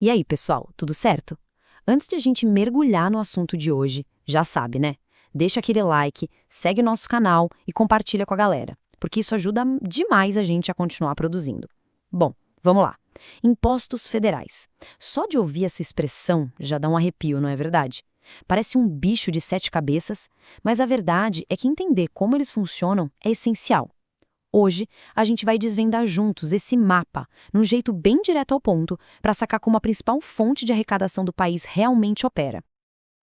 E aí, pessoal, tudo certo? Antes de a gente mergulhar no assunto de hoje, já sabe, né? Deixa aquele like, segue o nosso canal e compartilha com a galera, porque isso ajuda demais a gente a continuar produzindo. Bom, vamos lá. Impostos federais. Só de ouvir essa expressão já dá um arrepio, não é verdade? Parece um bicho de sete cabeças, mas a verdade é que entender como eles funcionam é essencial. Hoje, a gente vai desvendar juntos esse mapa, num jeito bem direto ao ponto, para sacar como a principal fonte de arrecadação do país realmente opera.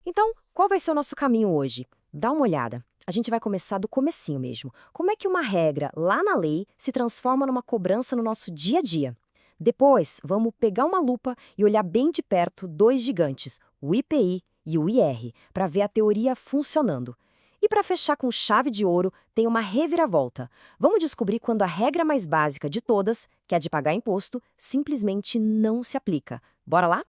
Então, qual vai ser o nosso caminho hoje? Dá uma olhada. A gente vai começar do comecinho mesmo. Como é que uma regra lá na lei se transforma numa cobrança no nosso dia a dia? Depois, vamos pegar uma lupa e olhar bem de perto dois gigantes, o IPI e o IR, para ver a teoria funcionando. E para fechar com chave de ouro, tem uma reviravolta. Vamos descobrir quando a regra mais básica de todas, que é a de pagar imposto, simplesmente não se aplica. Bora lá?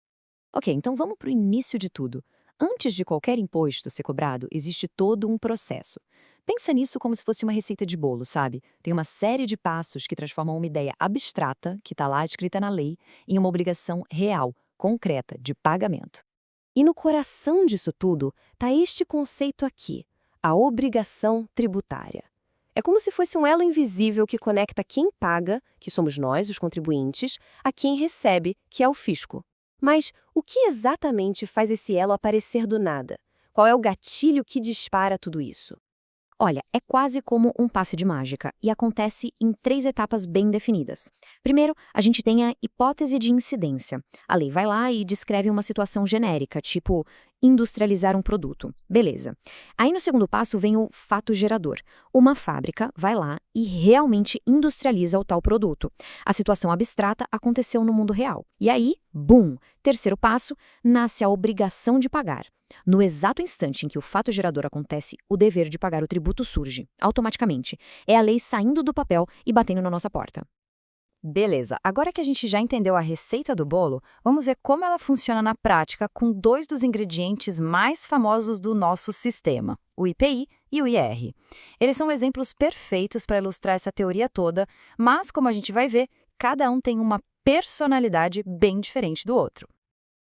Ok, então vamos para o início de tudo. Antes de qualquer imposto ser cobrado, existe todo um processo. Pensa nisso como se fosse uma receita de bolo, sabe? Tem uma série de passos que transformam uma ideia abstrata, que está lá escrita na lei, em uma obrigação real, concreta, de pagamento. E no coração disso tudo está este conceito aqui, a obrigação tributária. É como se fosse um elo invisível que conecta quem paga, que somos nós, os contribuintes, a quem recebe, que é o fisco. Mas o que exatamente faz esse elo aparecer do nada? Qual é o gatilho que dispara tudo isso? Olha, é quase como um passe de mágica e acontece em três etapas bem definidas. Primeiro, a gente tem a hipótese de incidência. A lei vai lá e descreve uma situação genérica, tipo industrializar um produto. Beleza. Aí no segundo passo vem o fato gerador. Uma fábrica vai lá e realmente industrializa o tal produto. A situação abstrata aconteceu no mundo real. E aí, bum! Terceiro passo, nasce a obrigação de pagar. No exato instante em que o fato gerador acontece, o dever de pagar o tributo surge, automaticamente. É a lei saindo do papel e batendo na nossa porta. Beleza, agora que a gente já entendeu a receita do bolo, vamos ver como ela funciona na prática com dois dos ingredientes mais famosos do nosso sistema, o IPI e o IR. Eles são exemplos perfeitos para ilustrar essa teoria toda, mas, como a gente vai ver, cada um tem uma personalidade bem diferente do outro.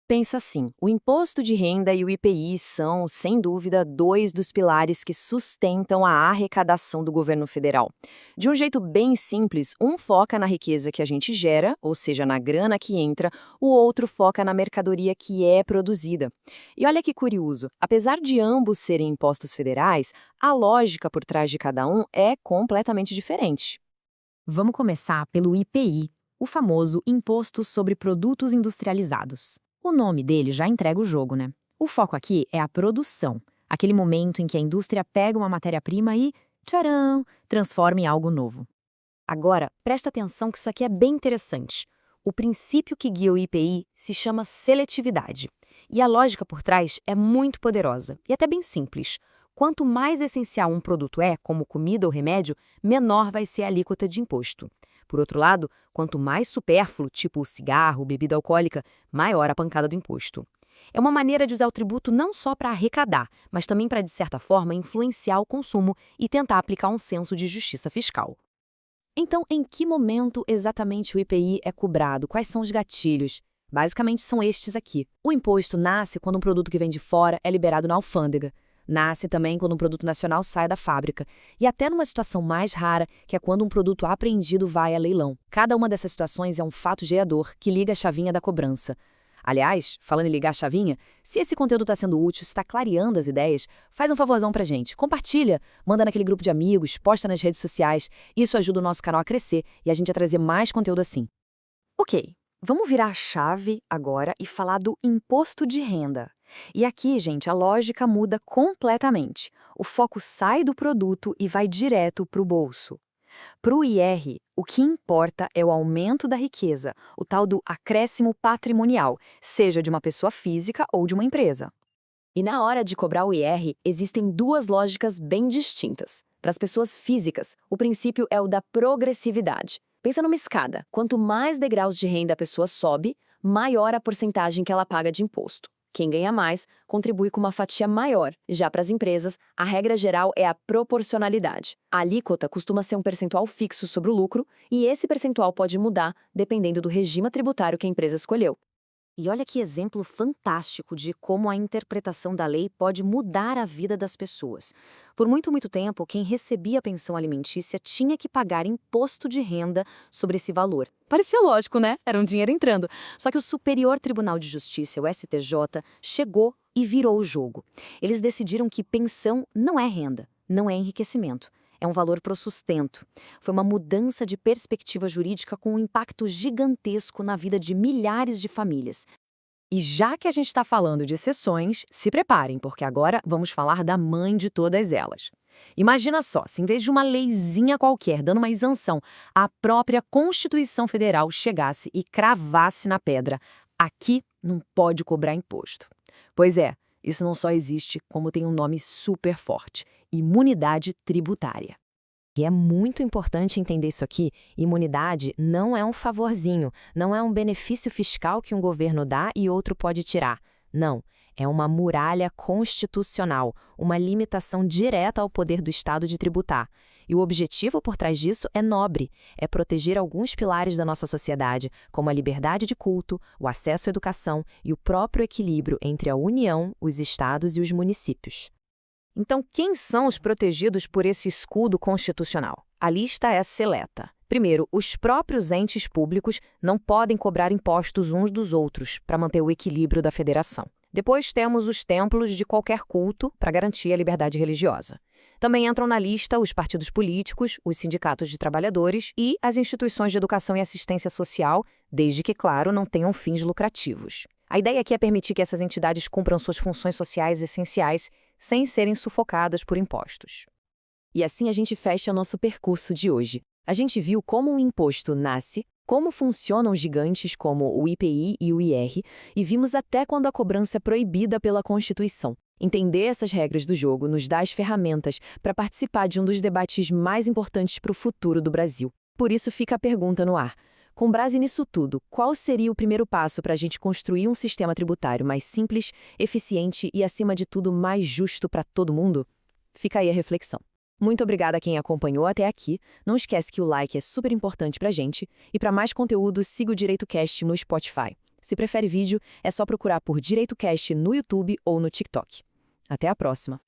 Pensa assim, o imposto de renda e o IPI são, sem dúvida, dois dos pilares que sustentam a arrecadação do governo federal. De um jeito bem simples, um foca na riqueza que a gente gera, ou seja, na grana que entra, o outro foca na mercadoria que é produzida. E olha que curioso, apesar de ambos serem impostos federais, a lógica por trás de cada um é completamente diferente. Vamos começar pelo IPI, o famoso Imposto sobre Produtos Industrializados. O nome dele já entrega o jogo, né? O foco aqui é a produção, aquele momento em que a indústria pega uma matéria-prima e, tcharam, transforma em algo novo. Agora, presta atenção que isso aqui é bem interessante. O princípio que guia o IPI se chama seletividade. E a lógica por trás é muito poderosa e até bem simples. Quanto mais essencial um produto é, como comida ou remédio, menor vai ser a alíquota de imposto. Por outro lado, quanto mais supérfluo, tipo cigarro, bebida alcoólica, maior a pancada do imposto. É uma maneira de usar o tributo não só para arrecadar, mas também para, de certa forma, influenciar o consumo e tentar aplicar um senso de justiça fiscal. Então, em que momento exatamente o IPI é cobrado? Quais são os gatilhos? Basicamente são estes aqui. O imposto nasce quando um produto que vem de fora é liberado na alfândega. Nasce também quando um produto nacional sai da fábrica. E até numa situação mais rara, que é quando um produto apreendido vai a leilão. Cada uma dessas situações é um fato gerador que liga a chavinha da cobrança. Aliás, falando em ligar a chavinha, se esse conteúdo está sendo útil, está clareando as ideias, faz um favorzão pra gente. Compartilha, manda naquele grupo de amigos, posta nas redes sociais. Isso ajuda o nosso canal a crescer e a gente a trazer mais conteúdo assim. Ok, vamos virar a chave agora e falar do imposto de renda. E aqui, gente, a lógica muda completamente. O foco sai do produto e vai direto para o bolso. Para o IR, o que importa é o aumento da riqueza, o tal do acréscimo patrimonial, seja de uma pessoa física ou de uma empresa. E na hora de cobrar o IR, existem duas lógicas bem distintas. Para as pessoas físicas, o princípio é o da progressividade. Pensa numa escada. Quanto mais degraus de renda a pessoa sobe, maior a porcentagem que ela paga de imposto. Quem ganha mais contribui com uma fatia maior. Já para as empresas, a regra geral é a proporcionalidade. A alíquota costuma ser um percentual fixo sobre o lucro, e esse percentual pode mudar dependendo do regime tributário que a empresa escolheu. E olha que exemplo fantástico de como a interpretação da lei pode mudar a vida das pessoas. Por muito tempo, quem recebia pensão alimentícia tinha que pagar imposto de renda sobre esse valor. Parecia lógico, né? Era um dinheiro entrando. Só que o Superior Tribunal de Justiça, o STJ, chegou e virou o jogo. Eles decidiram que pensão não é renda, não é enriquecimento. É um valor para o sustento. Foi uma mudança de perspectiva jurídica com um impacto gigantesco na vida de milhares de famílias. E já que a gente está falando de exceções, se preparem, porque agora vamos falar da mãe de todas elas. Imagina só, se em vez de uma leizinha qualquer dando uma isenção, a própria Constituição Federal chegasse e cravasse na pedra: aqui não pode cobrar imposto. Pois é, isso não só existe, como tem um nome super forte: imunidade tributária. E é muito importante entender isso aqui. Imunidade não é um favorzinho, não é um benefício fiscal que um governo dá e outro pode tirar. Não, é uma muralha constitucional, uma limitação direta ao poder do Estado de tributar. E o objetivo por trás disso é nobre, é proteger alguns pilares da nossa sociedade, como a liberdade de culto, o acesso à educação e o próprio equilíbrio entre a União, os estados e os municípios. Então, quem são os protegidos por esse escudo constitucional? A lista é seleta. Primeiro, os próprios entes públicos não podem cobrar impostos uns dos outros para manter o equilíbrio da federação. Depois temos os templos de qualquer culto para garantir a liberdade religiosa. Também entram na lista os partidos políticos, os sindicatos de trabalhadores e as instituições de educação e assistência social, desde que, claro, não tenham fins lucrativos. A ideia aqui é permitir que essas entidades cumpram suas funções sociais essenciais sem serem sufocadas por impostos. E assim a gente fecha nosso percurso de hoje. A gente viu como o imposto nasce, como funcionam gigantes como o IPI e o IR, e vimos até quando a cobrança é proibida pela Constituição. Entender essas regras do jogo nos dá as ferramentas para participar de um dos debates mais importantes para o futuro do Brasil. Por isso fica a pergunta no ar. Com base nisso tudo, qual seria o primeiro passo para a gente construir um sistema tributário mais simples, eficiente e, acima de tudo, mais justo para todo mundo? Fica aí a reflexão. Muito obrigada a quem acompanhou até aqui. Não esquece que o like é super importante para a gente. E para mais conteúdo, siga o DireitoCast no Spotify. Se prefere vídeo, é só procurar por DireitoCast no YouTube ou no TikTok. Até a próxima!